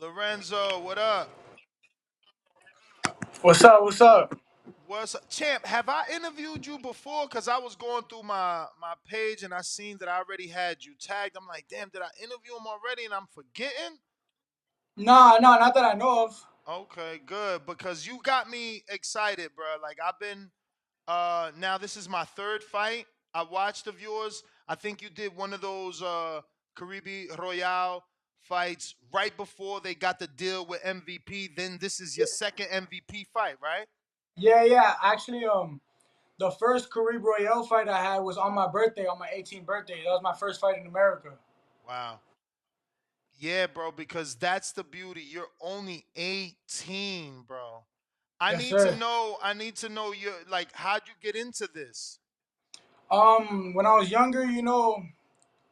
Lorenzo, what up? What's up? What's up? What's up? Champ, have I interviewed you before? Because I was going through my page and I seen that I already had you tagged. I'm like, damn, did I interview him already and I'm forgetting? Nah, nah, not that I know of. Okay, good. Because you got me excited, bro. Like I've been now this is my third fight. I watched of yours. I think you did one of those Caribe Royale fights right before they got the deal with MVP. Then this is your second MVP fight, right? Yeah, yeah. Actually, the first Caribe Royale fight I had was on my birthday, on my 18th birthday. That was my first fight in America. Wow. Yeah, bro, because that's the beauty. You're only 18, bro. Yes, sir. I need to know your like how'd you get into this? When I was younger,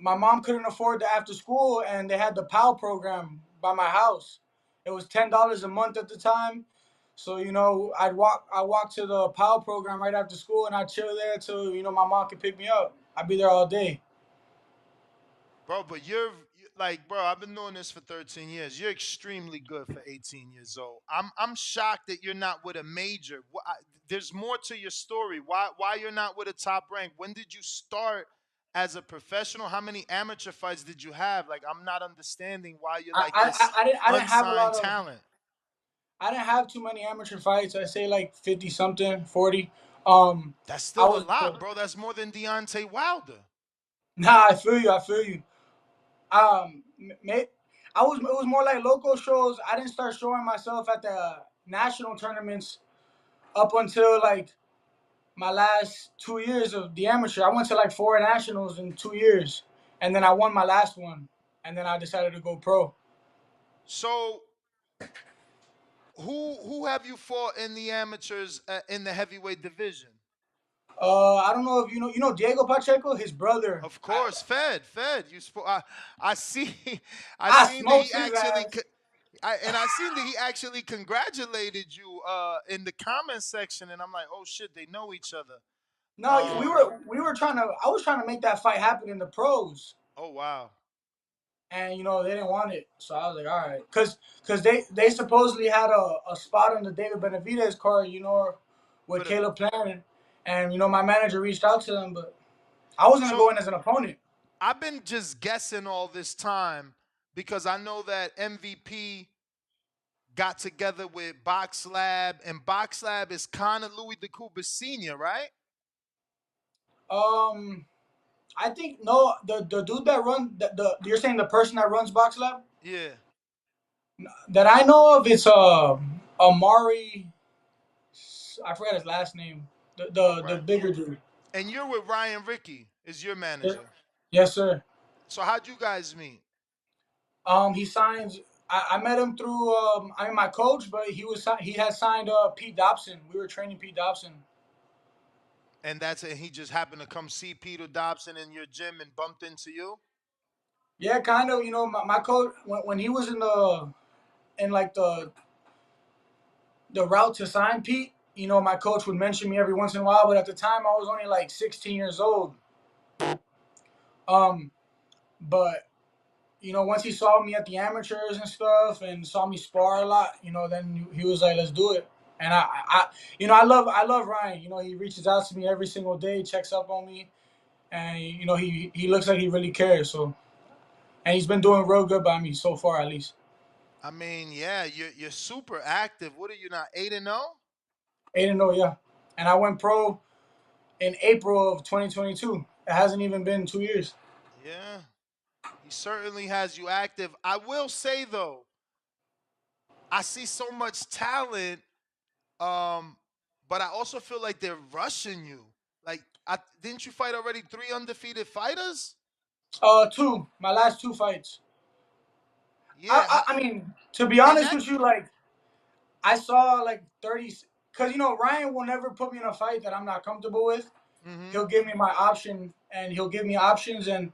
my mom couldn't afford the after school, and they had the PAL program by my house. It was $10 a month at the time. So I walk to the PAL program right after school, and I chill there till my mom could pick me up. I'd be there all day. Bro, but like, bro, I've been doing this for 13 years. You're extremely good for 18 years old. I'm shocked that you're not with a major. There's more to your story. Why you're not with a top rank? When did you start as a professional? How many amateur fights did you have? Like, I'm not understanding why you're I like I, this I didn't have a unsigned lot of talent. I didn't have too many amateur fights. I say like 50 something, 40. Um, That's I still a was lot, bro. That's more than Deontay Wilder. nah. I feel you. I feel you. May, it was more like local shows. I didn't start showing myself at the national tournaments up until like my last 2 years of the amateur. I went to like four nationals in 2 years, and then I won my last one, and then I decided to go pro. So who have you fought in the amateurs in the heavyweight division? I don't know if you know Diego Pacheco, his brother. Of course, Fed. I see. I I seen that smoked he his actually. ass. I seen that he actually congratulated you in the comment section, and I'm like, oh shit, they know each other. No, we were trying to. I was trying to make that fight happen in the pros, Oh wow. and they didn't want it. So I was like, all right, because they supposedly had a spot on the David Benavidez card, For with the Caleb Plant, and my manager reached out to them, but I was gonna so go in as an opponent. I've been just guessing all this time because I know that MVP got together with Box Lab, and Box Lab is kind of Louis DeCouba Senior, right? Um, I think no, the dude that run the you're saying the person that runs Box Lab Yeah. that I know of, it's Amari. I forgot his last name. All The right. bigger dude. And you're with Ryan Ricky, is your Yeah. manager. Yes, sir. So how'd you guys meet? He signs. I met him through. My coach, but he had signed Pete Dobson. We were training Pete Dobson. And that's it. He just happened to come see Peter Dobson in your gym and bumped into you. Yeah, kind of. My coach when he was in like the route to sign Pete. My coach would mention me every once in a while, but at the time I was only like 16 years old. Um, but once he saw me at the amateurs and stuff, and saw me spar a lot, then he was like, "Let's do it." And I love Ryan. He reaches out to me every single day, checks up on me, and he looks like he really cares. So, and he's been doing real good by me so far, at least. I mean, yeah, you're super active. What are you now? 8-0? 8-0, yeah. And I went pro in April of 2022. It hasn't even been 2 years. Yeah. He certainly has you active. I will say though, I see so much talent, um, but I also feel like they're rushing you. Like, didn't you fight already three undefeated fighters? Two. My last two fights. Yeah, I mean, to be and honest that. with you, like I saw like 30, because Ryan will never put me in a fight that I'm not comfortable with. Hmm. He'll give me my option, and he'll give me options. And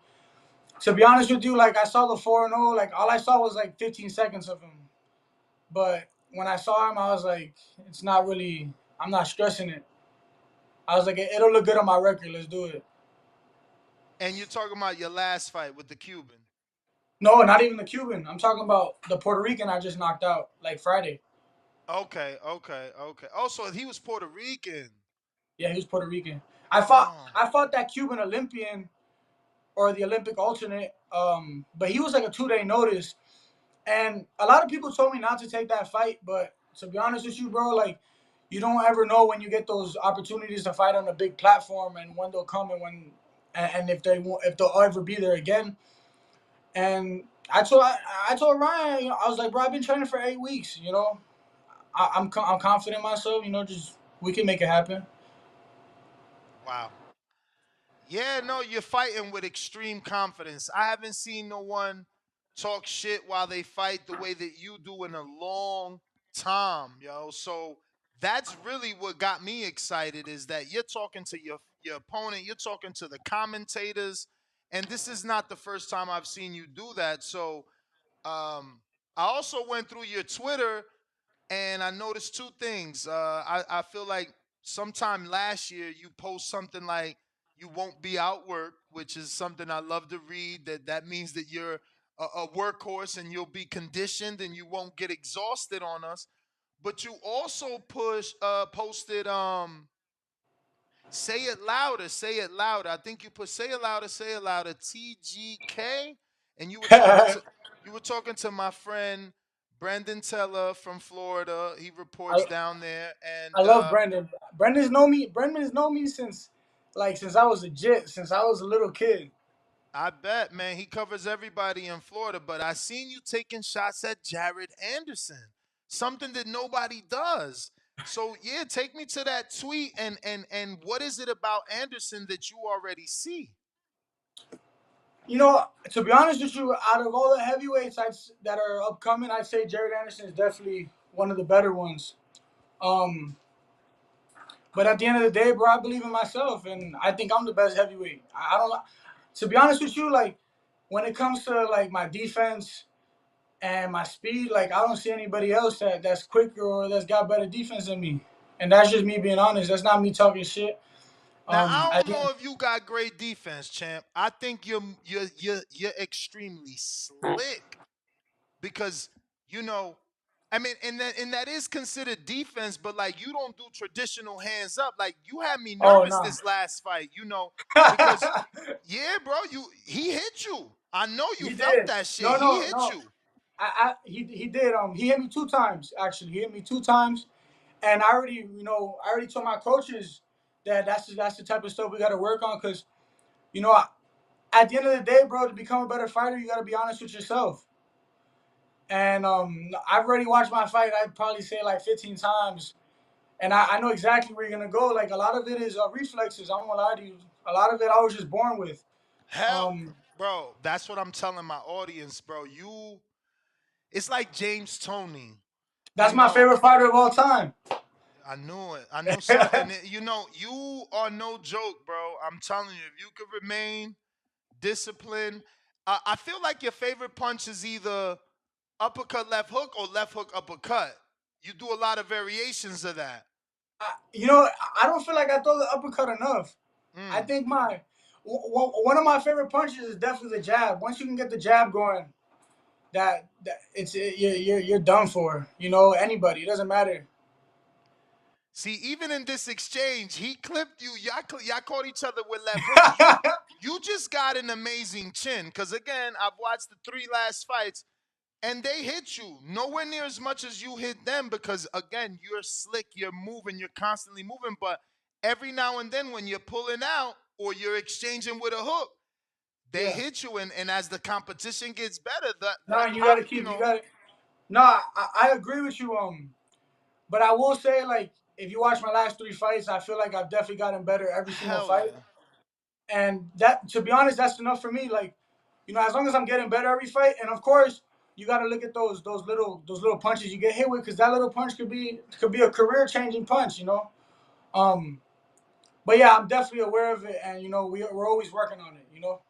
to be honest with you, like I saw the 4-0, like all I saw was like 15 seconds of him. But when I saw him, I was like, it's not really. I'm not stressing it. I was like, it'll look good on my record. Let's do it. And you're talking about your last fight with the Cuban. No, not even the Cuban. I'm talking about the Puerto Rican I just knocked out like Friday. Okay, okay, okay. Also, he was Puerto Rican. Yeah, he was Puerto Rican. Oh, I fought that Cuban Olympian or the Olympic alternate. But he was like a 2 day notice. And a lot of people told me not to take that fight, but to be honest with you, bro, like you don't ever know when you get those opportunities to fight on a big platform and when they'll come and when and if they won't, if they'll ever be there again. And I told Ryan, you know, I was like, bro, I've been training for 8 weeks. You know, I'm confident in myself. You know, just we can make it happen. wow. Yeah, no, you're fighting with extreme confidence. I haven't seen no one talk shit while they fight the way that you do in a long time, yo. So that's really what got me excited is that you're talking to your opponent, you're talking to the commentators, and this is not the first time I've seen you do that. So I also went through your Twitter and I noticed two things. I feel like sometime last year you post something like you won't be out work, which is something I love to read. That means that you're a workhorse and you'll be conditioned and you won't get exhausted on us. But you also posted say it louder, say it louder. I think you put say it louder, TGK, and I, you were talking to my friend Brandon Teller from Florida. He reports down there, I and love Brendan. Brendan's known me. Brendan's known me since since I was a jit, since I was a little kid. I bet, man, he covers everybody in Florida. But I seen you taking shots at Jared Anderson, something that nobody does. So yeah, take me to that tweet and what is it about Anderson that you already see? You know, to be honest with you, out of all the heavyweights that are upcoming, I'd say Jared Anderson is definitely one of the better ones. Um, but at the end of the day, bro, I believe in myself, and I think I'm the best heavyweight. I don't. To be honest with you, like when it comes to like my defense and my speed, like I don't see anybody else that's quicker or that's got better defense than me. And that's just me being honest. That's not me talking shit. Now I I don't think. know if you got great defense, champ. I think you're extremely slick because you know, I mean, and that is considered defense, but like you don't do traditional hands up. Like you had me Oh nervous no. this last fight, because yeah, bro, he hit you. I know you He felt did. that shit. No, He no, hit no. you. He did. He hit me 2 times. Actually, he hit me 2 times, and I already told my coaches that that's the type of stuff we got to work on because you know, at the end of the day, bro, to become a better fighter, you got to be honest with yourself. And I've already watched my fight. I'd probably say like 15 times, and I know exactly where you're gonna go. Like a lot of it is reflexes. I won't lie to you. A lot of it I was just born with. Hell, Um, bro, that's what I'm telling my audience, bro. It's like James Tony. You that's my know, favorite fighter of all time. I knew it. I knew so. And you are no joke, bro. I'm telling you, if you could remain disciplined, I feel like your favorite punch is either uppercut, left hook, or left hook, uppercut. You do a lot of variations of that. You know, I don't feel like I throw the uppercut enough. I Mm. think one of my favorite punches is definitely the jab. Once you can get the jab going, that you're done for. You know, anybody. It doesn't matter. See, even in this exchange, he clipped you. Y'all caught each other with left hooks. You just got an amazing chin. Cause again, I've watched the three last fights. And they hit you nowhere near as much as you hit them because again you're slick, you're moving, you're constantly moving, but every now and then when you're pulling out or you're exchanging with a hook, they Yeah. hit you, and as the competition gets better, No, the you pop, gotta keep. You got to. No, I agree with you. But I will say, like, if you watch my last 3 fights, I feel like I've definitely gotten better every single hell fight. yeah. And that, to be honest, that's enough for me. Like, you know, as long as I'm getting better every fight, and of course, you got to look at those little punches you get hit with, because that little punch could be a career changing punch. You know. Um, but yeah, I'm definitely aware of it, and you know, we're always working on it. You know.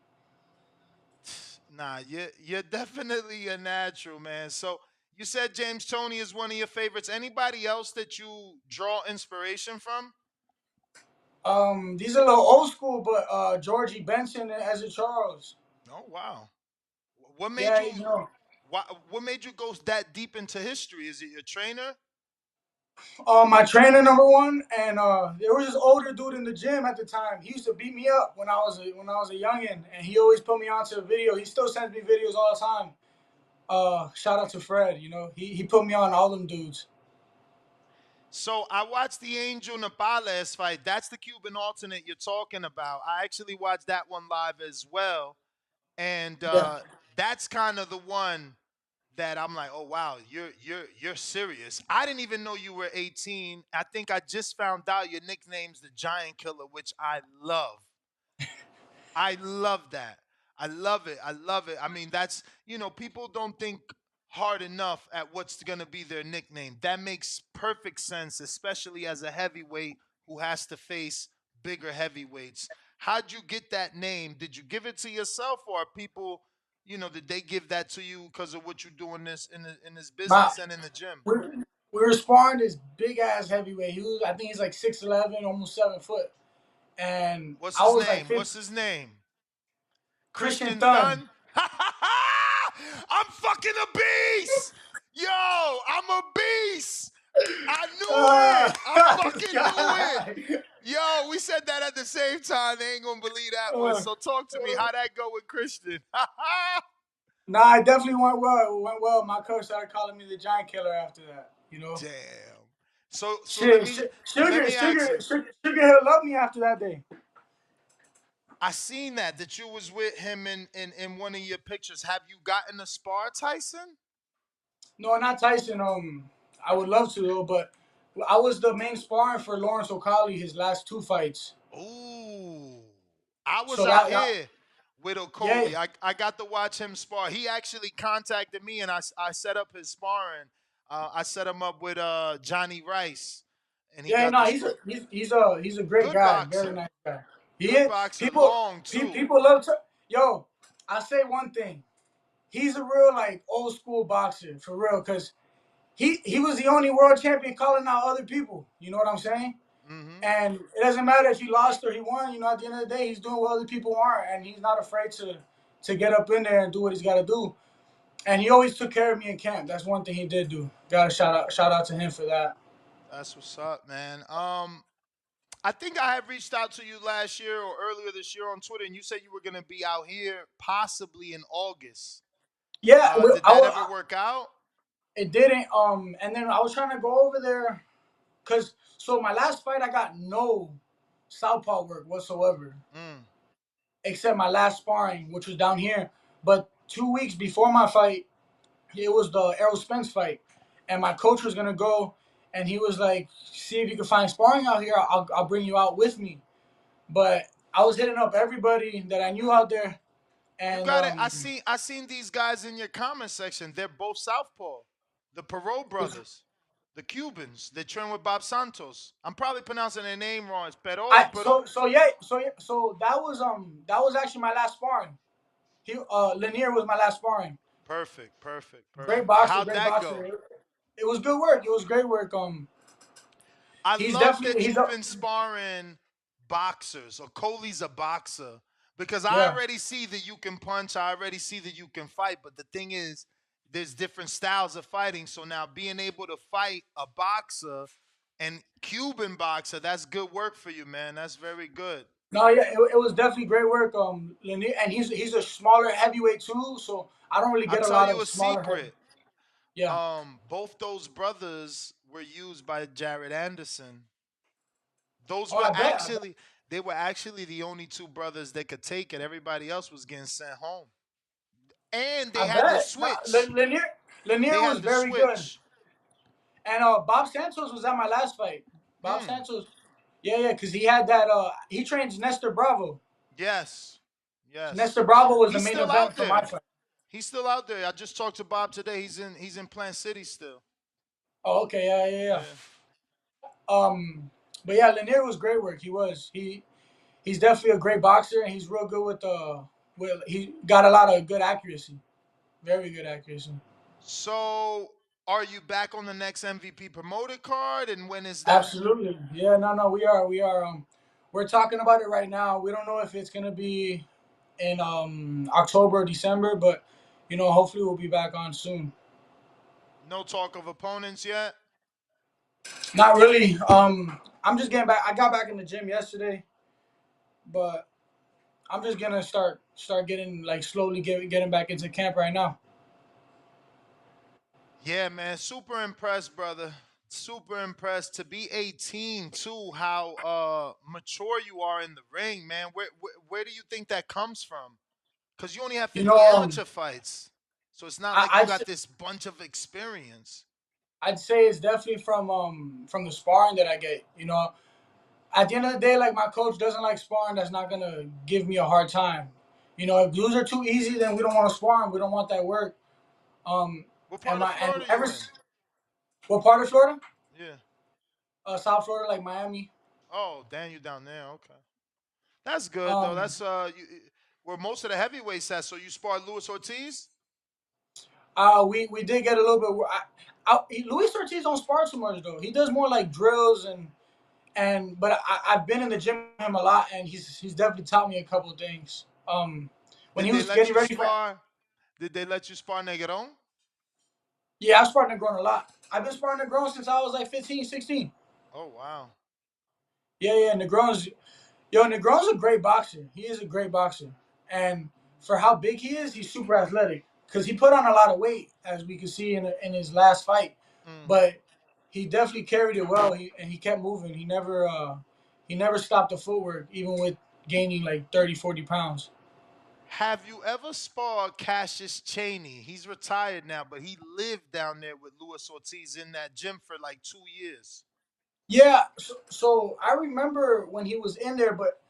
Nah, you're definitely a natural, man. So you said James Tony is one of your favorites. Anybody else that you draw inspiration from? These are a little old school, but Georgie Benson and Ezra Charles. Oh wow. What made Yeah, you? What made you go that deep into history? Is it your trainer? my trainer number one, and there was this older dude in the gym at the time. He used to beat me up when I was a youngin, and he always put me onto a video. He still sends me videos all the time. Shout out to Fred. You know, he put me on all them dudes. So I watched the Angel Napales fight. That's the Cuban alternate you're talking about. I actually watched that one live as well, and Yeah. that's kind of the one that I'm like, oh wow, you're serious. I didn't even know you were 18. I think I just found out your nickname's the Giant Killer, which I love. I love that. I love it. I love it. I mean, that's, people don't think hard enough at what's going to be their nickname. That makes perfect sense, especially as a heavyweight who has to face bigger heavyweights. How'd you get that name? Did you give it to yourself, or are people, did they give that to you because of what you do in this My business and in the gym? we we were sparring this big ass heavyweight. I think he's like 6'11", almost 7 foot, and What's I his was like name? What's his name? Christian Christian Thun. Thun. I'm fucking a beast. Yo, I'm a beast. I knew Uh, it. I fucking knew it. God. Yo, we said that at the same time. They ain't gonna believe that one. Uh, So talk to me. How that go with Christian? nah, it definitely went well. It went well. My coach started calling me the Giant Killer after that. You know, Damn. So let shit, me shit, let sugar, me ask sugar, you. sugar, sugar Hill loved me after that day. I seen that you was with him in one of your pictures. Have you gotten a spar, Tyson? No, not Tyson. I would love to though, but I was the main sparring for Lorenzo his last two fights. Ooh, I was So out that here with yeah, Okoli. I got to watch him spar. He actually contacted me, and I set up his sparring. I set him up with Johnny Rice, and he yeah, got no, the spar. he's a great Good guy, very boxer, nice guy. He good is. boxer, People long too. people love to. Yo, I say one thing. He's a real like old school boxer for real, cause he was the only world champion calling out other people. You know what I'm saying? Hmm. And it doesn't matter if he lost or he won. You know, at the end of the day, he's doing what other people aren't, and he's not afraid to get up in there and do what he's got to do. And he always took care of me in camp. That's one thing he did do. Got to shout out to him for that. That's what's up, man. I think I had reached out to you last year or earlier this year on Twitter, and you said you were gonna be out here possibly in August. Yeah, Did that ever work out? it didn't. And then I was trying to go over there because so my last fight I got no southpaw work whatsoever, Mm. except my last sparring, which was down here. But 2 weeks before my fight, it was the Errol Spence fight, and my coach was gonna go, and he was like, "See if you can find sparring out here. I'll bring you out with me." But I was hitting up everybody that I knew out there, You and got it. I seen these guys in your comment section. They're both southpaw. The Perot brothers, the Cubans. They train with Bob Santos. I'm probably pronouncing their name wrong. It's Perot, I but so that was actually my last sparring. Lanier was my last sparring. perfect, perfect, Great perfect. boxer, How'd great that boxer. go? It was good work. It was great work. I He's love definitely that he's you've up. been sparring boxers, or Coley's a boxer, because I Yeah. already see that you can punch. I already see that you can fight. But the thing is, there's different styles of fighting. So now being able to fight a boxer and Cuban boxer, that's good work for you, man. That's very good. No, yeah, it was definitely great work. Lanier, and he's a smaller heavyweight too, so I don't really I'll get a tell lot you of a smaller heavy. secret. Yeah. Both those brothers were used by Jared Anderson. Those Oh, were I bet. actually they were actually the only two brothers that could take it. Everybody else was getting sent home. And they I had the bet. No, switch. They Lanier was had the very good. switch. And Bob Santos was at my last fight. Bob Mm, Santos, yeah, because he had that. He trains Nestor Bravo. yes. Yes. Nestor Bravo was the He's main still event out for my there. fight. He's still out there. I just talked to Bob today. He's in Plant City still. Oh, okay, yeah. Yeah. But yeah, Lanier was great work. He's definitely a great boxer, and he's real good with he got a lot of good accuracy, very good accuracy. So are you back on the next MVP promoted card? And when is that? Absolutely, yeah, no, we are we're talking about it right now. We don't know if it's gonna be in October or December, but hopefully we'll be back on soon. No talk of opponents yet. Not really. I'm just getting back. I got back in the gym yesterday, but I'm just gonna start getting like slowly getting back into camp right now. Yeah, man, super impressed, brother. Super impressed to be 18 too. How mature you are in the ring, man. Where do you think that comes from? Because you only have You know, 50 amateur fights, so it's not I, like you I'd got this bunch of experience. I'd say it's definitely from the sparring that I get. At the end of the day, like my coach doesn't like sparring. That's not gonna give me a hard time. If dudes are too easy, then we don't want to spar 'em. We don't want that work. Um, What part and of my and Florida ever you in? what part of Florida? Yeah. South Florida, like Miami. Oh, damn, you down there? Okay, that's good though. Um, That's where most of the heavyweights at. So you sparred Luis Ortiz. we did get a little bit. Luis Ortiz don't spar too much though. He does more like drills but I've been in the gym with him a lot, and he's definitely taught me a couple of things. When Did he they was let getting you ready for, spar? Did they let you spar Negron? yeah, I've sparred Negron a lot. I've been sparring Negron since I was like 15, 16. Oh wow. Yeah, Negron's a great boxer. He is a great boxer, and for how big he is, he's super athletic. Because he put on a lot of weight, as we could see in his last fight, Mm. but he definitely carried it well. He kept moving. He never stopped the footwork, even with gaining like 30, 40 pounds. Have you ever sparred Cassius Chaney? He's retired now, but he lived down there with Luis Ortiz in that gym for like 2 years. Yeah, so I remember when he was in there, but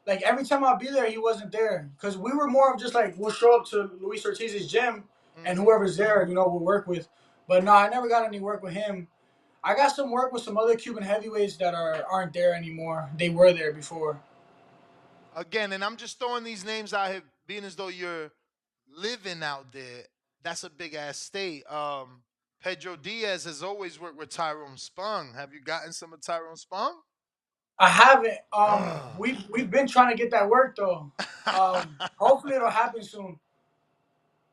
like every time I'd be there, he wasn't there because we were more of just like we'll show up to Luis Ortiz's gym and Mm-hmm. whoever's there, we'll work with. But no, I never got any work with him. I got some work with some other Cuban heavyweights that aren't there anymore. They were there before. Again, and I'm just throwing these names out here, being as though you're living out there. That's a big ass state. Pedro Diaz has always worked with Tyrone Spong. Have you gotten some of Tyrone Spong? I haven't. Ugh. We've been trying to get that work though. Hopefully it'll happen soon.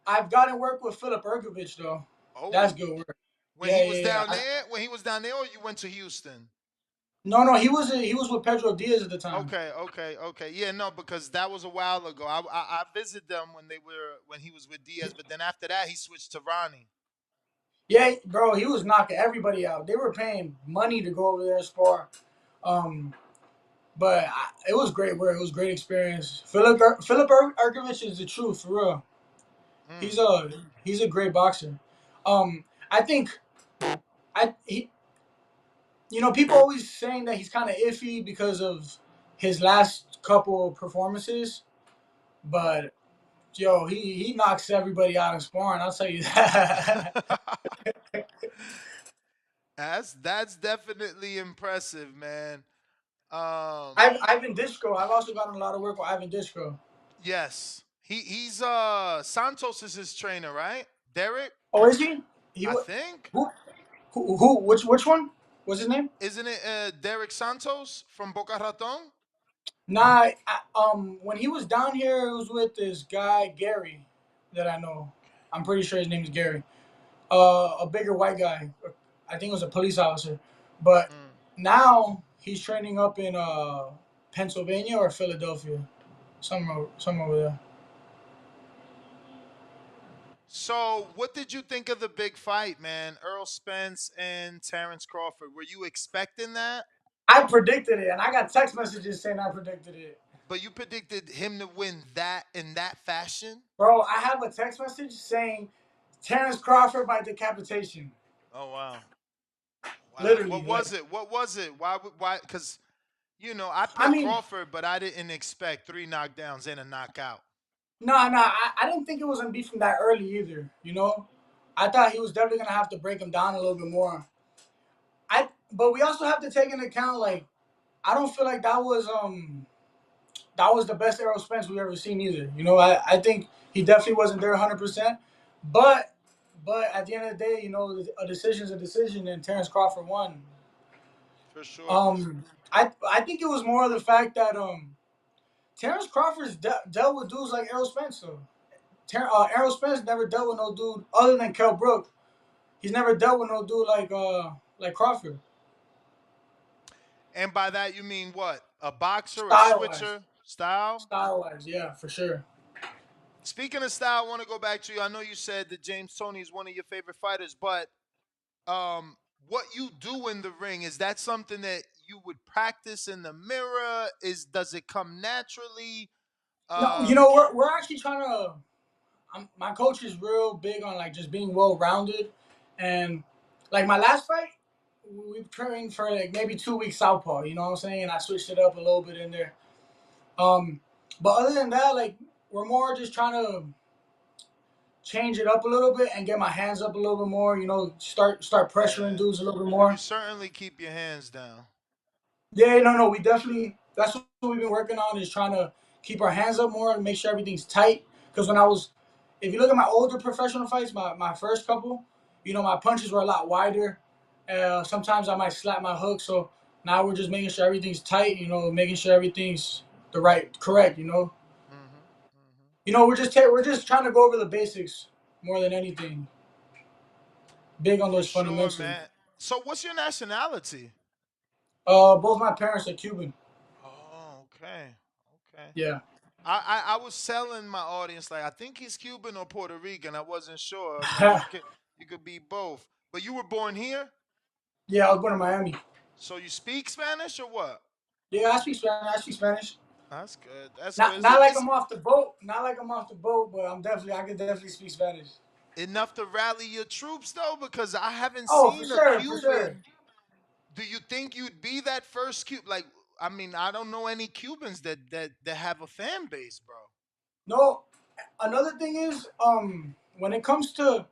I've gotten work with Philip Ergovich though. That's Oh, good work. when Yeah, he was yeah, yeah. down there, or you went to Houston? No, he was with Pedro Diaz at the time. Okay. Yeah, no, because that was a while ago. I visited them when he was with Diaz, but then after that he switched to Ronnie. Yeah, bro, he was knocking everybody out. They were paying money to go over there and spar. Um, it was great work. It was great experience. Philip Erkovich is the truth for real. He's Mm. a he's a great boxer. I think I he people always saying that he's kind of iffy because of his last couple of performances, but he knocks everybody out in sparring. I'll tell you that. That's definitely impressive, man. Ivan Disco. I've also gotten a lot of work with Ivan Disco. Yes. He's Santos is his trainer, right? Derek, Oh, is he? He I wa- think. who which one? What's his name? Isn't it Derek Santos from Boca Raton? Nah, when he was down here, it was with this guy Gary that I know. I'm pretty sure his name is Gary. A bigger white guy. I think it was a police officer. But Mm. now he's training up in Pennsylvania or Philadelphia, somewhere over there. So, what did you think of the big fight, man? Earl Spence and Terrence Crawford. Were you expecting that? I predicted it, and I got text messages saying I predicted it. But you predicted him to win that in that fashion? Bro, I have a text message saying Terrence Crawford by decapitation. Oh wow. Wow. What Literally, like was it? What was it? Why cuz I I picked mean, Crawford, but I didn't expect 3 knockdowns and a knockout. I didn't think it was gonna be from that early either. I thought he was definitely gonna have to break him down a little bit more. But we also have to take into account like I don't feel like that was the best Errol Spence we've ever seen either. I think he definitely wasn't there 100%, but at the end of the day, a decision's a decision, and Terrence Crawford won. For sure. I think it was more of the fact that Terrence Crawford's dealt with dudes like Errol Spence though. Errol Spence never dealt with no dude other than Kell Brook. He's never dealt with no dude like Crawford. And by that you mean what? A boxer, a Style wise, switcher, style? yeah, for sure. Speaking of style, I want to go back to you. I know you said that James Toney is one of your favorite fighters, but um, what you do in the ring, is that something that you would practice in the mirror? Does it come naturally? No, Um, we're actually trying to. My coach is real big on like just being well rounded, and like my last fight, we trained for like maybe 2 weeks southpaw. You know what I'm saying? And I switched it up a little bit in there. Um, but other than that, like we're more just trying to change it up a little bit and get my hands up a little bit more. Start pressuring yeah, dudes a little bit you more. certainly keep your hands down. Yeah, no, we definitely. That's what we've been working on is trying to keep our hands up more and make sure everything's tight. Because if you look at my older professional fights, my first couple, my punches were a lot wider. Sometimes I might slap my hook. So now we're just making sure everything's tight. Making sure everything's correct. Hmm. Hmm. We're just trying to go over the basics more than anything. Big on For those sure, fundamentals. man. So, what's your nationality? Both my parents are Cuban. Oh, okay, okay. Yeah. I was telling my audience like I think he's Cuban or Puerto Rican. I wasn't sure. I'm like you could be both. But you were born here, Yeah, I was born in Miami. so you speak Spanish or what? Yeah, I speak Spanish. I speak Spanish. That's good. That's good. Not Is it not like is I'm off the boat. Not like I'm off the boat, but I can definitely speak Spanish. enough to rally your troops though? Because I haven't Oh, for seen a sure, for sure. Cuban. Do you think you'd be that first Cuban? Like, I mean, I don't know any Cubans that have a fan base, bro. No, another thing is, when it comes to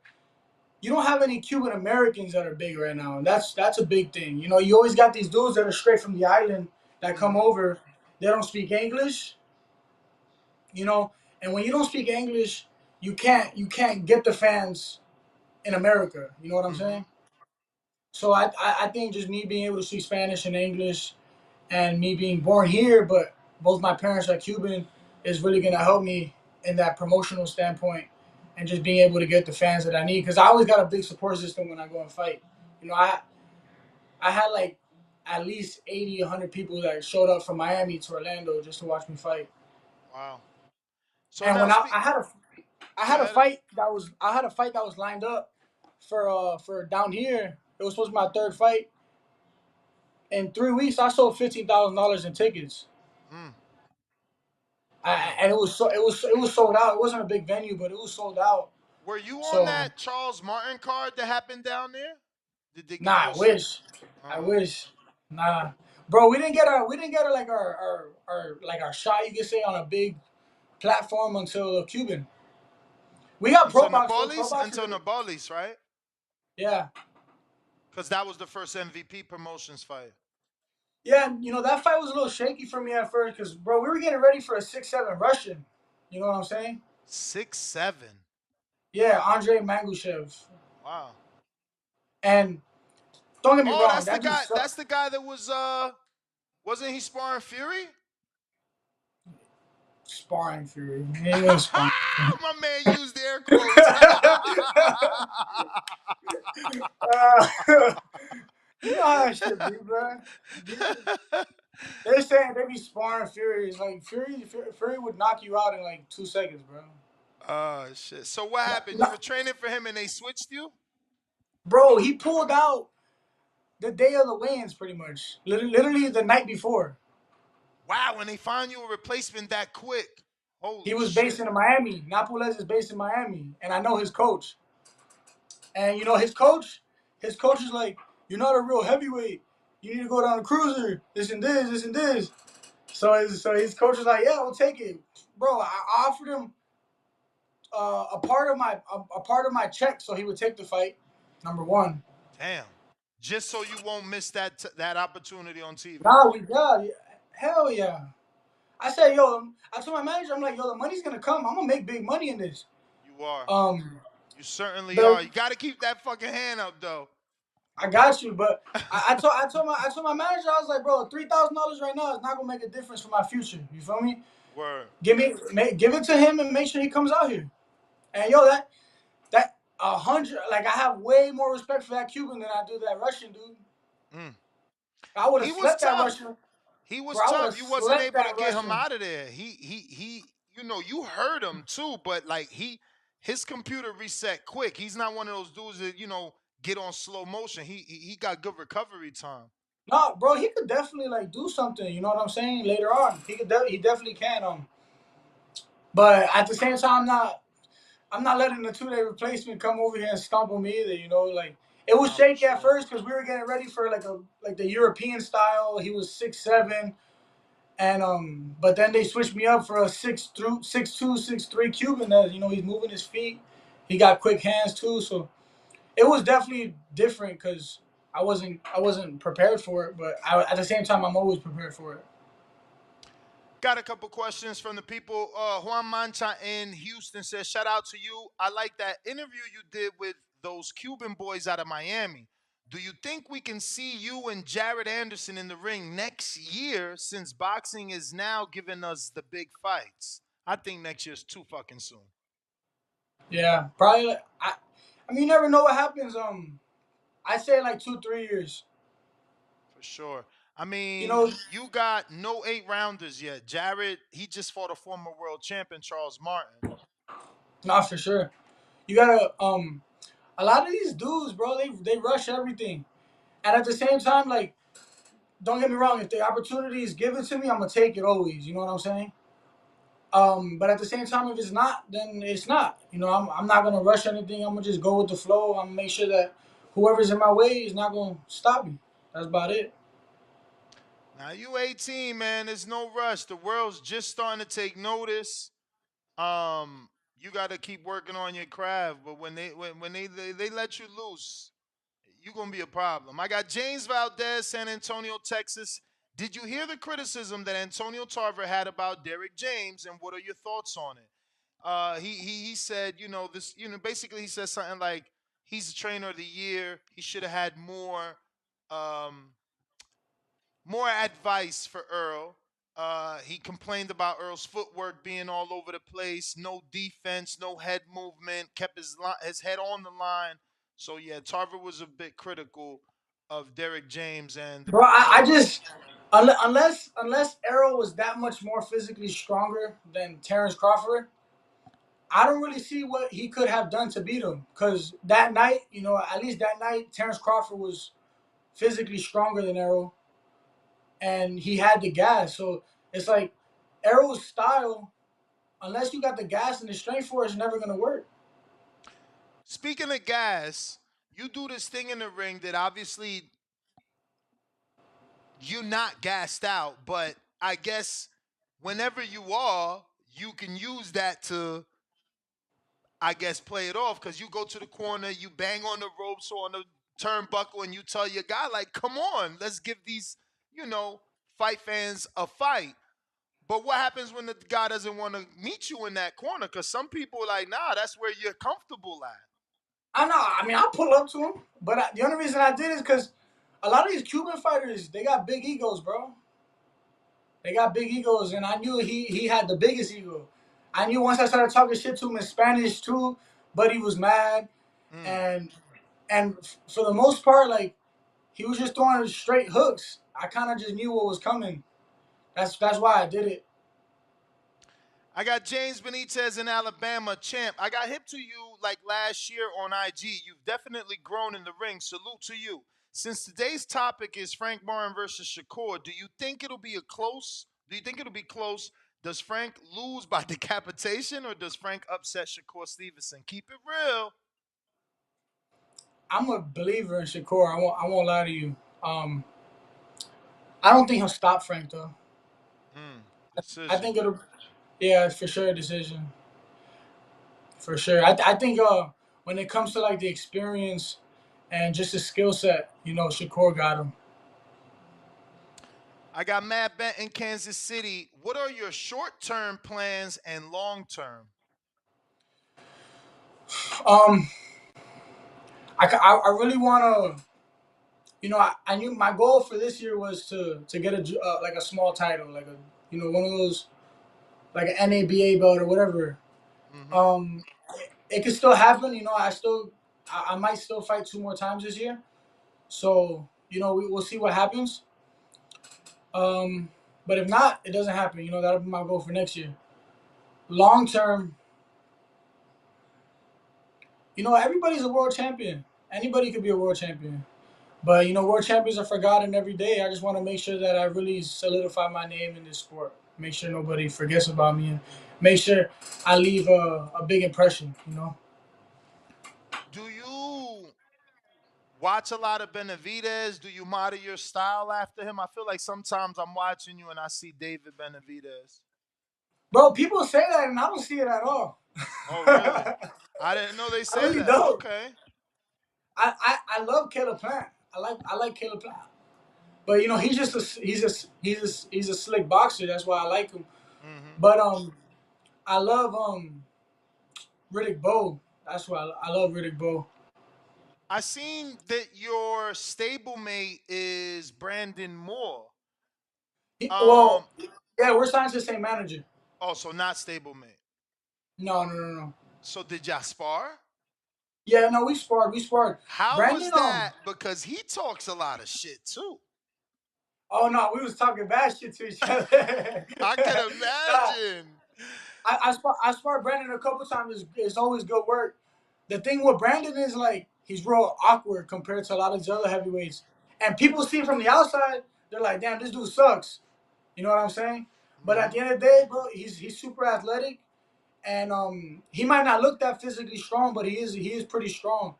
you don't have any Cuban Americans that are big right now, and that's a big thing. You always got these dudes that are straight from the island that come Mm-hmm. over. They don't speak English, you know, and when you don't speak English, you can't get the fans in America. You know what I'm Mm-hmm. saying? So I think just me being able to speak Spanish and English and me being born here, but both my parents are Cuban, is really gonna help me in that promotional standpoint and just being able to get the fans that I need. Because I always got a big support system when I go and fight. I had like at least 80, 100 people that showed up from Miami to Orlando just to watch me fight. Wow. So And now when speak. I Go had a ahead. fight that was lined up for down here. It was supposed to be my third fight. In 3 weeks, I sold $15,000 in tickets. Mm, mm. And it was sold out. It wasn't a big venue, but it was sold out. Were you on So that Charles Martin card that happened down there? Did they give nah, you a? I Uh-huh. wish, nah, bro. We didn't get like our like our shot. You could say on a big platform until Cuban. We got Until pro box though. Pro Napolis? box is Until Napolis, right? yeah, Because that was the first MVP promotions fight. yeah. That fight was a little shaky for me at first because bro, we were getting ready for a 6-7 Russian. You know what I'm saying? 6-7. Yeah, Andrei Mangushev. Wow. And don't get me Oh, wrong, that's the that dude guy. sucked. That's the guy that was. Wasn't he sparring Fury? Sparring Fury. He was sparring. My man used air quotes. uh, you know how that shit be, bro. They're saying they be sparring Fury. It's like Fury would knock you out in like 2 seconds, bro. Oh shit! So what No, happened? You no, were training for him and they switched you? bro, he pulled out the day of the weigh-ins, pretty much. Literally the night before. Wow! When they find you a replacement that quick, He holy was based shit! in Miami. Napoles is based in Miami, and I know his coach. And his coach is like, "You're not a real heavyweight. You need to go down to cruiser. This and this, this and this." So his coach is like, "Yeah, we'll take it, bro." I offered him a part of my check, so he would take the fight. Number one. Damn! Just so you won't miss that opportunity on TV. Nah, we got it. Hell yeah. I said, yo, I told my manager, I'm like, yo, the money's gonna come. I'm gonna make big money in this. You are. Um, You certainly the are. You got to keep that fucking hand up, though. I got you, but I told my manager, I was like, bro, $3,000 right now is not gonna make a difference for my future. You feel me? Word. Give it to him and make sure he comes out here. And yo, that 100, like I have way more respect for that Cuban than I do that Russian dude. Mm. I would have He was slept that tough. Russian, He was bro. I would tough. have You wasn't slept able to that get him Russian. out of there. He. You know, you hurt him too, but like his computer reset quick. He's not one of those dudes that get on slow motion. He got good recovery time. No, bro, he could definitely like do something. You know what I'm saying? Later on, he definitely can. But at the same time, I'm not letting the 2 day replacement come over here and stomp on me either. You know, like it was Nah, for shaky at sure. first because we were getting ready for like the European style. He was 6'7", and but then they switched me up for a 6'2", 6'3" Cuban. That he's moving his feet. He got quick hands too, so it was definitely different because I wasn't prepared for it. But at the same time, I'm always prepared for it. Got a couple questions from the people. Juan Mancha in Houston says, "Shout out to you. I like that interview you did with those Cuban boys out of Miami. Do you think we can see you and Jared Anderson in the ring next year since boxing is now giving us the big fights? I think next year's too fucking soon." Yeah, probably. I mean, you never know what happens. I say like 2 3 years. For sure. I You mean, know, you got no 8 rounders yet. Jared, he just fought a former world champion, Charles Martin. not for sure. You gotta a lot of these dudes, bro, they rush everything. And at the same time, like, don't get me wrong, if the opportunity is given to me, I'm gonna take it always. You know what I'm saying? But at the same time, if it's not, then it's not. I'm not gonna rush anything. I'm gonna just go with the flow. I'm gonna make sure that whoever's in my way is not gonna stop me. That's about it. Now you 18, man. There's no rush. The world's just starting to take notice. You got to keep working on your craft. But when they let you loose, you gonna be a problem. I got James Valdez, San Antonio, Texas. Did you hear the criticism that Antonio Tarver had about Derek James, and what are your thoughts on it? He said, this, basically he said something like he's the trainer of the year. He should have had um, more advice for Earl. He complained about Earl's footwork being all over the place, no defense, no head movement, kept his head on the line. So yeah, Tarver was a bit critical of Derek James and the Bro, I performance. just unless Errol was that much more physically stronger than Terrence Crawford, I don't really see what he could have done to beat him. Because that night, at least that night, Terrence Crawford was physically stronger than Errol, and he had the gas. So it's like Errol's style, unless you got the gas and the strength for it, it's never gonna work. Speaking of gas, you do this thing in the ring that obviously you're not gassed out, but I guess whenever you are, you can use that to, I guess, play it off because you go to the corner, you bang on the ropes or on the turnbuckle, and you tell your guy, like, come on, let's give these, you know, fight fans a fight. But what happens when the guy doesn't want to meet you in that corner? Because some people are like, nah, that's where you're comfortable at. I know. I mean, I'll pull up to him, but the only reason I did is because a lot of these Cuban fighters, they got big egos, bro. They got big egos, and I knew he had the biggest ego. I knew once I started talking shit to him in Spanish too, but he was mad, Mm. and for the most part, like he was just throwing straight hooks. I kind of just knew what was coming. That's why I did it. I got James Benitez in Alabama. Champ, I got hip to you like last year on IG. You've definitely grown in the ring. Salute to you. Since today's topic is Frank Martin versus Shakur, do you think it'll be a close? Do you think it'll be close? Does Frank lose by decapitation or does Frank upset Shakur Stevenson? Keep it real. I'm a believer in Shakur. I won't lie to you. Um, I don't think he'll stop Frank though. I Decision. think it'll, yeah, for sure a decision. For sure. I think when it comes to like the experience and just the skill set, Shakur got him. I got Matt Bent in Kansas City. What are your short term plans and long term? Um, I really want to. I knew my goal for this year was to get like a small title, like a one of those like an NABA belt or whatever. Mm-hmm. Um, it could still happen. You know, I might still fight 2 more times this year. So you know, we'll see what happens. Um, but if not, it doesn't happen. You know, that'll be my goal for next year. Long term, you know, everybody's a world champion. Anybody could be a world champion. But you know, world champions are forgotten every day. I just want to make sure that I really solidify my name in this sport. Make sure nobody forgets about me, and make sure I leave a big impression. You know. Do you watch a lot of Benavidez? Do you model your style after him? I feel like sometimes I'm watching you and I see David Benavidez. Bro, people say that, and I don't see it at all. Oh, really? I I didn't know they say really that. don't. Okay. I love Caleb Plant. I like Caleb Plant. But you know, he's a slick boxer. That's why I like him. Hmm. But I love Riddick Bowe. That's why I love Riddick Bowe. I seen that your stablemate is Brandon Moore. Um. Well, yeah, we're signed to the same manager. Also, not stablemate. No, no, no, no. So did y'all spar? Yeah, no, we sparred. We sparred. How was Brandon, that? Because he talks a lot of shit too. oh no, we was talking bad shit to each other. I can Nah, imagine. I sparred Brandon a couple times. It's always good work. The thing with Brandon is like he's real awkward compared to a lot of the other heavyweights, and people see from the outside, they're like, "Damn, this dude sucks." You know what I'm saying? But at Hmm. the end of the day, bro, he's super athletic, and he might not look that physically strong, but he is pretty strong,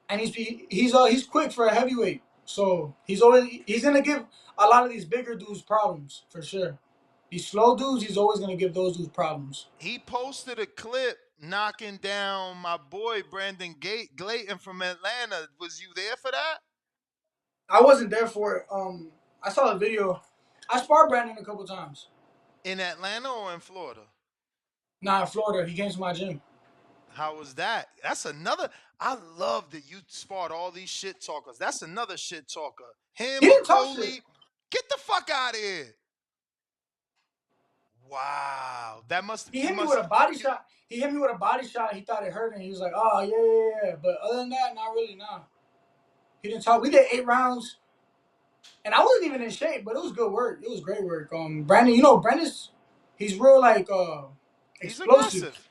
and he's quick for a heavyweight. So he's gonna give a lot of these bigger dudes problems for sure. These slow dudes, he's always gonna give those dudes problems. He posted a clip knocking down my boy Brandon Glayton from Atlanta. Was you there for that? I wasn't there for it. I saw the video. I sparred Brandon a couple times. In Atlanta or in Florida? Nah, in Florida, he came to my gym. How was that? That's another. I love that you spot all these shit talkers. That's another shit talker. He Him, didn't talk shit. McCauley. Get the fuck out of here. Wow. That must, He you hit me with must, a body you, shot. He hit me with a body shot. He thought it hurt, and he was like, "Oh yeah, yeah, yeah." But other than that, not really. Nah, he didn't talk. We did 8 rounds, and I wasn't even in shape, but it was good work. It was great work. Brandon, you know, he's real like he's explosive. aggressive.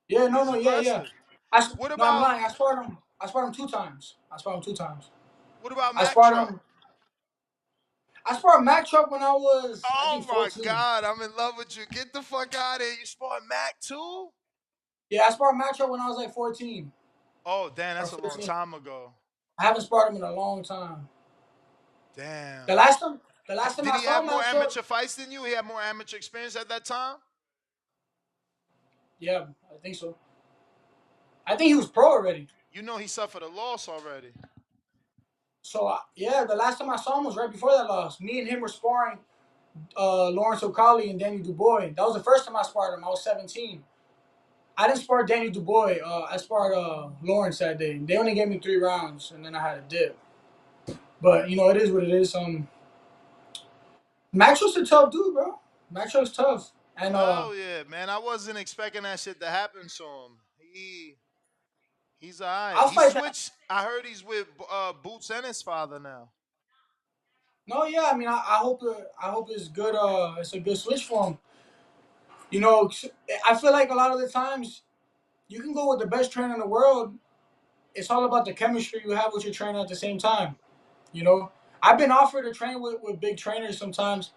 Yeah, no, He's no, yeah, yeah. aggressive. I What no, I'm about, lying. I sparred him. I sparred him 2 times. I sparred him 2 times. what about I Mac sparred Truck? him. I sparred Mac Truck when I was, I Oh think, my 14. God, I'm in love with you. Get the fuck out of here. You spot Mac too? Yeah, I sparred Mac Truck when I was like 14 Oh, damn, or that's a long 15. time ago. I haven't sparred him in a long time. The Damn. last time, the last time Did I he saw have more Mac Truck, amateur fights than you? He had more amateur experience at that time? yeah, I think so. I think he was pro already. You know he suffered a loss already. So yeah, the last time I saw him was right before that loss. Me and him were sparring Lorenzo and Danny Dubois. That was the first time I sparred him. I was 17. I didn't spar Danny Dubois. I sparred Lawrence that day. They only gave me 3 rounds, and then I had a dip. But you know, it is what it is. Maxwell's a tough dude, bro. Maxwell's tough, and Hell yeah, man. I wasn't expecting that shit to happen to him. He's alright. I'll He fight that. switched. I heard he's with Boots and his father now. No, yeah, I mean, I hope it's good. It's a good switch for him. You know, I feel like a lot of the times you can go with the best trainer in the world. It's all about the chemistry you have with your trainer at the same time. You know, I've been offered to train with big trainers sometimes,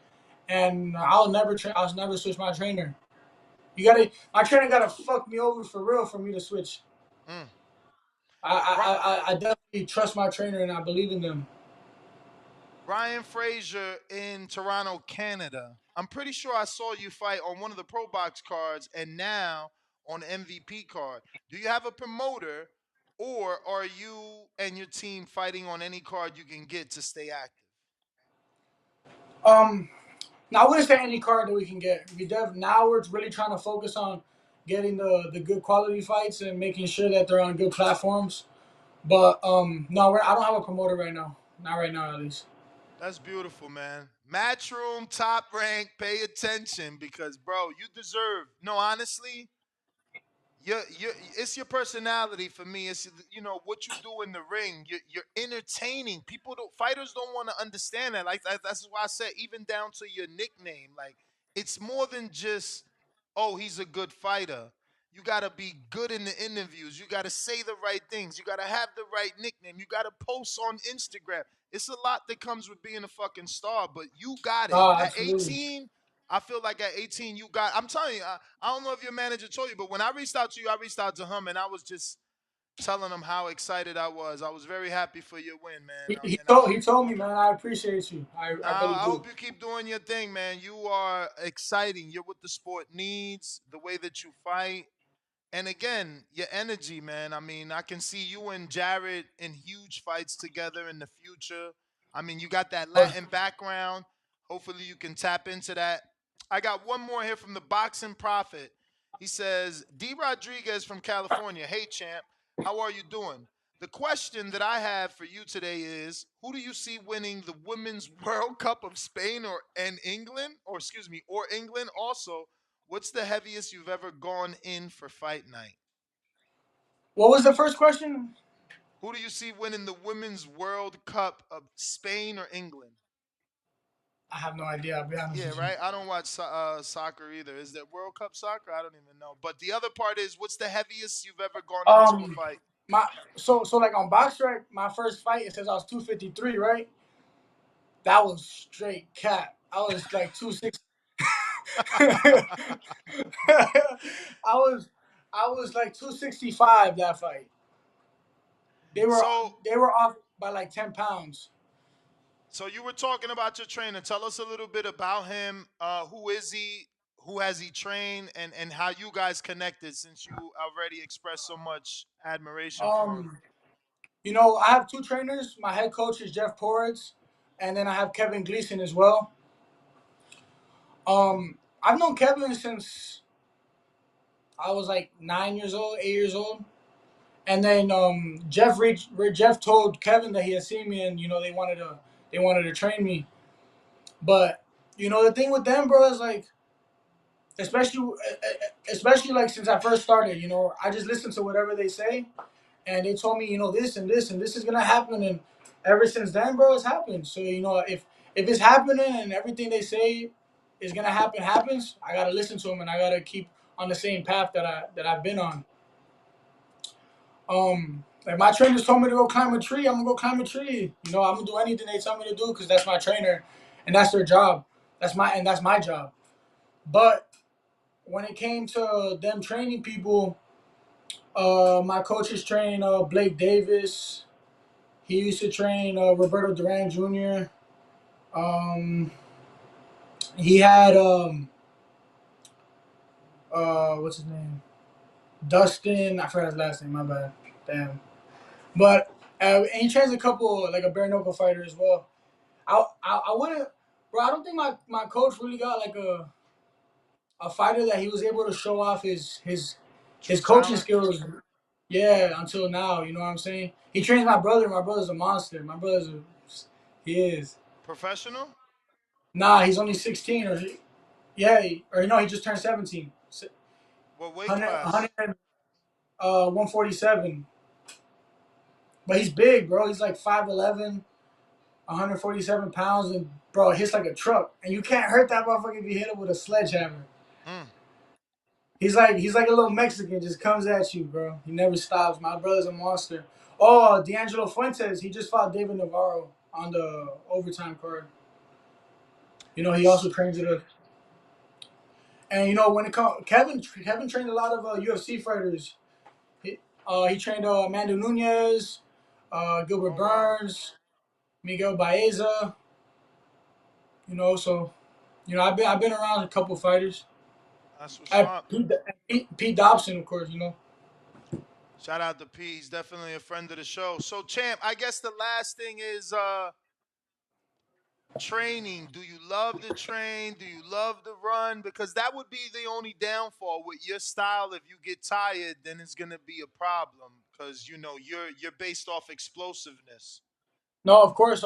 and I'll never switch my trainer. My trainer gotta fuck me over for real for me to switch. Mm. I Bri- I, I, I definitely trust my trainer and I believe in them. Brian Frazier in Toronto, Canada. I'm pretty sure I saw you fight on one of the Pro Box cards and now on the MVP card. Do you have a promoter or are you and your team fighting on any card you can get to stay active? Um, Now I wouldn't say any card that we can get. Now we're really trying to focus on getting the good quality fights and making sure that they're on good platforms. But no, I don't have a promoter right now. Not right now, at least. That's beautiful, man. Matchroom, top rank, pay attention because, bro, you deserve. No, honestly, it's your personality for me. It's what you do in the ring. You're entertaining. People don't fighters don't want to understand that. Like that's why I said even down to your nickname. Like it's more than just oh he's a good fighter. You gotta be good in the interviews. You gotta say the right things. You gotta have the right nickname. You gotta post on Instagram. It's a lot that comes with being a fucking star, but you got it. Ah, At absolutely. 18, I feel like at 18 you got. I'm telling you, I don't know if your manager told you, but when I reached out to you, I reached out to him, and I was just telling him how excited I was. I was very happy for your win, man. And I hope He told me, man. I appreciate you. I really I do. hope you keep doing your thing, man. You are exciting. You're what the sport needs. The way that you fight. And again, your energy, man. I mean, I can see you and Jared in huge fights together in the future. I mean, you got that But Latin background. Hopefully, you can tap into that. I got one more here from the Boxing Prophet. He says, D. Rodriguez from California. Hey, champ. How are you doing? The question that I have for you today is who do you see winning the Women's World Cup of Spain and England? Or excuse me, or England? Also, what's the heaviest you've ever gone in for fight night? what was the first question? Who do you see winning the Women's World Cup of Spain or England? I have no idea. I'll be honest Yeah, with you. right. I don't watch soccer either. Is there World Cup soccer? I don't even know. But the other part is, what's the heaviest you've ever gone into a Um, fight? my so like on box track, my first fight it says I was 253, right? That was straight cap. I was like 260. I was I was like 265 that fight. They were so, they were off by like 10 pounds. so you were talking about your trainer. Tell us a little bit about him. Who is he? Who has he trained? And how you guys connected? Since you already expressed so much admiration for him. Um, I have two trainers. My head coach is Jeff Torrez, and then I have Kevin Gleason as well. I've known Kevin since I was like 9 years old, 8 years old. And then Jeff told Kevin that he had seen me, and they wanted to train me. But the thing with them, bro, is like especially especially like since I first started, I just listen to whatever they say, and they told me, this and this and this is gonna happen, and ever since then, bro, it's happened. So if it's happening and everything they say is gonna happens, I gotta listen to them and I gotta keep on the same path that I've been on. Like my trainers told me to go climb a tree, I'm gonna go climb a tree. I'm gonna do anything they tell me to do because that's my trainer, and that's their job. That's my job. But when it came to them training people, my coaches trained Blake Davis. He used to train Roberto Duran Jr. Um, he had what's his name? Dustin. I forgot his last name. My bad. Damn. But and he trains a couple like a bare knuckle fighter as well. I wouldn't, bro. I don't think my coach really got like a fighter that he was able to show off his True coaching talent. skills. Yeah, until now, you know what I'm saying. He trains my brother. My brother's a monster. He is. Professional? Nah, he's only 16 or yeah, or no, he just turned 17. What weight 100, class? 147. But he's big, bro. He's like 5'11", 147 pounds, and bro, it hits like a truck. And you can't hurt that motherfucker if you hit him with a sledgehammer. Mm. He's like a little Mexican, just comes at you, bro. He never stops. My brother's a monster. Oh, D'Angelo Fuentes, he just fought David Navarro on the overtime card. He also trains it. And when it comes, Kevin trained a lot of UFC fighters. He trained Amanda Nunez, Gilbert Oh wow, Burns, Miguel Baeza. So I've been around a couple fighters. that's what's I, up. Pete Dobson, of course. Shout out to P. He's definitely a friend of the show. So, champ, I guess the last thing is training. Do you love to train? Do you love to run? Because that would be the only downfall with your style. If you get tired, then it's gonna be a problem. Because you're based off explosiveness. No, of course.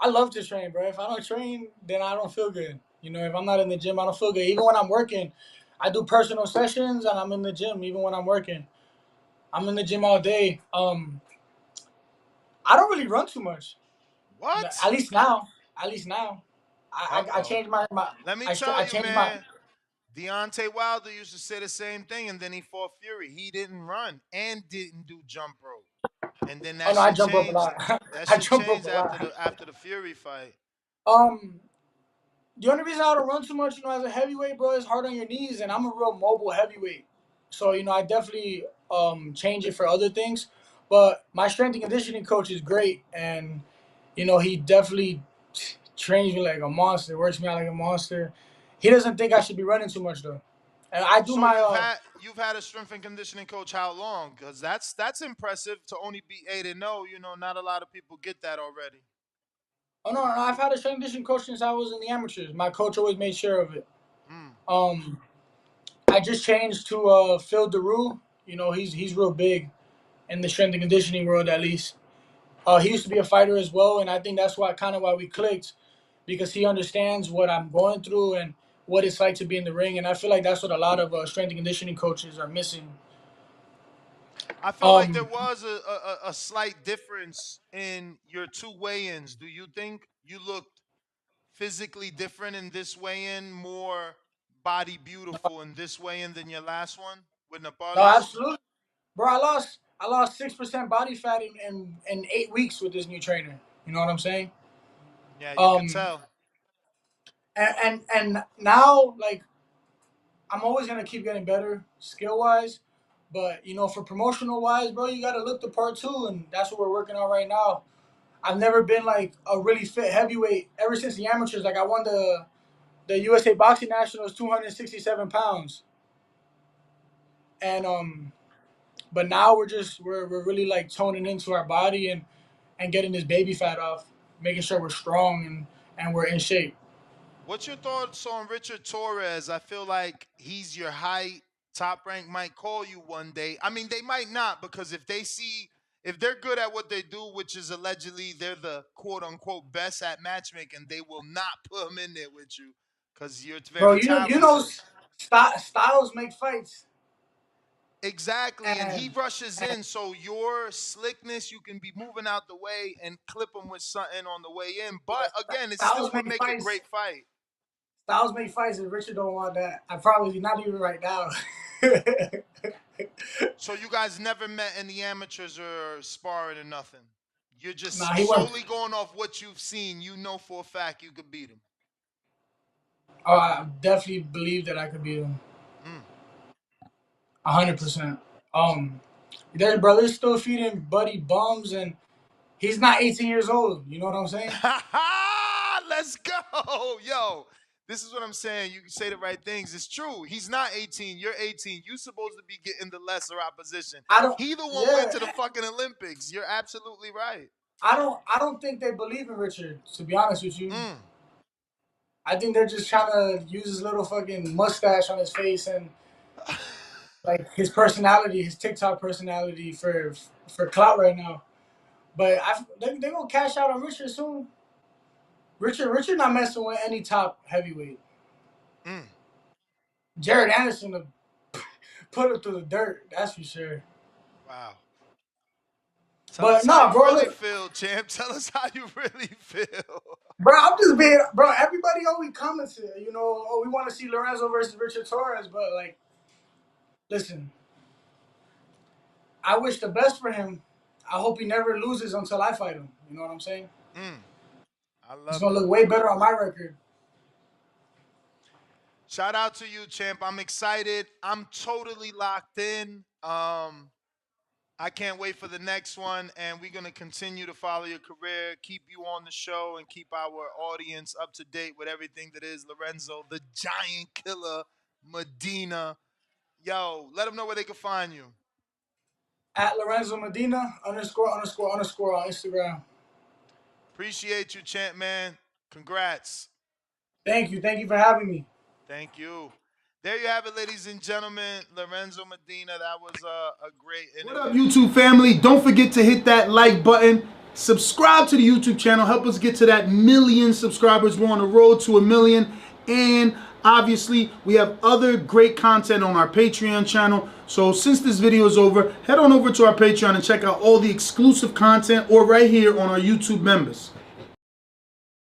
I love to train, bro. If I don't train, then I don't feel good. If I'm not in the gym, I don't feel good. Even when I'm working, I do personal sessions and I'm in the gym even when I'm working. I'm in the gym all day. I don't really run too much. What? At least now. At least now. I Uh-oh. changed my Let me tell I you, changed my. man. Deontay Wilder used to say the same thing, and then he fought Fury. He didn't run and didn't do jump rope, and then Oh that no, I shit jump rope a changed. lot. That I shit jump rope changed a lot. after the Fury fight. Um, the only reason I don't run too much, as a heavyweight, bro, is hard on your knees, and I'm a real mobile heavyweight. So I definitely change it for other things. But my strength and conditioning coach is great, and he definitely trains me like a monster, works me out like a monster. He doesn't think I should be running too much though, and I do So my you've had a strength and conditioning coach how long? Because that's impressive to only be 8-0. You know, not a lot of people get that already. Oh no, I've had a strength and conditioning coach since I was in the amateurs. My coach always made sure of it. Mm. Um, I just changed to Phil Daru. He's real big in the strength and conditioning world at least. He used to be a fighter as well, and I think that's why we clicked, because he understands what I'm going through and what it's like to be in the ring, and I feel like that's what a lot of strength and conditioning coaches are missing. I feel like there Um, was a slight difference in your two weigh-ins. Do you think you looked physically different in this weigh-in, more body beautiful in this weigh-in than your last one with no, Nepalese? absolutely, bro. I lost 6% body fat in 8 weeks with this new trainer. You know what I'm saying? Yeah, you could Um, tell. and now, like, I'm always gonna keep getting better skill wise, but for promotional wise, bro, you gotta look the part too, and that's what we're working on right now. I've never been like a really fit heavyweight ever since the amateurs. Like, I won the USA Boxing Nationals 267 pounds, and but now we're really like toning into our body and getting this baby fat off, making sure we're strong and we're in shape. What's your thoughts on Richard Torrez? I feel like he's your height. Top Rank might call you one day. I mean, they might not, because if they're good at what they do, which is allegedly they're the quote unquote best at matchmaking, they will not put him in there with you because you're Bro, very you know, talented. styles make fights, Exactly, and he and rushes in, so your slickness, you can be moving out the way and clip him with something on the way in. But again, it still styles would make make a fights. great fight. Styles make fights, and Richard don't want that. I probably not even right now. So you guys never met in the amateurs or sparring or nothing. You're Nah, just he went. solely going off what you've seen. You know for a fact you could beat him. Oh, I definitely believe that I could beat him, Mm. 100%. Um, their brother's still feeding Buddy bums, and he's not 18 years old. You know what I'm saying? Let's go, yo. This is what I'm saying. You say the right things. It's true. He's not 18. You're 18. You supposed to be getting the lesser opposition. I don't. He the one went Yeah, to the fucking Olympics. You're absolutely right. I don't think they believe in Richard. To be honest with you, Mm. I think they're just trying to use his little fucking mustache on his face and like his personality, his TikTok personality for clout right now. But they gonna cash out on Richard soon. Richard not messing with any top heavyweight. Mm. Jared Anderson will put him through the dirt. That's for sure. Wow. Tell But us how nah, you bro, really look, feel, champ. Tell us how you really feel. bro, I'm just being, bro. Everybody always comments, oh, we want to see Lorenzo versus Richard Torres, but like, listen, I wish the best for him. I hope he never loses until I fight him. You know what I'm saying? Mm. I It's love gonna it. look way better on my record. Shout out to you, champ. I'm excited. I'm totally locked in. I can't wait for the next one, and we're gonna continue to follow your career, keep you on the show, and keep our audience up to date with everything that is Lorenzo, the Giant Killer, Medina. Yo, let them know where they can find you. At Lorenzo Medina ___ on Instagram. Appreciate you, champ, man. Congrats. Thank you for having me. Thank you. There you have it, ladies and gentlemen. Lorenzo Medina. That was a great What up, interview. YouTube family? Don't forget to hit that like button. Subscribe to the YouTube channel. Help us get to that 1,000,000 subscribers. We're on the road to 1,000,000. And Obviously, we have other great content on our Patreon channel. So since this video is over, head on over to our Patreon and check out all the exclusive content or right here on our YouTube members.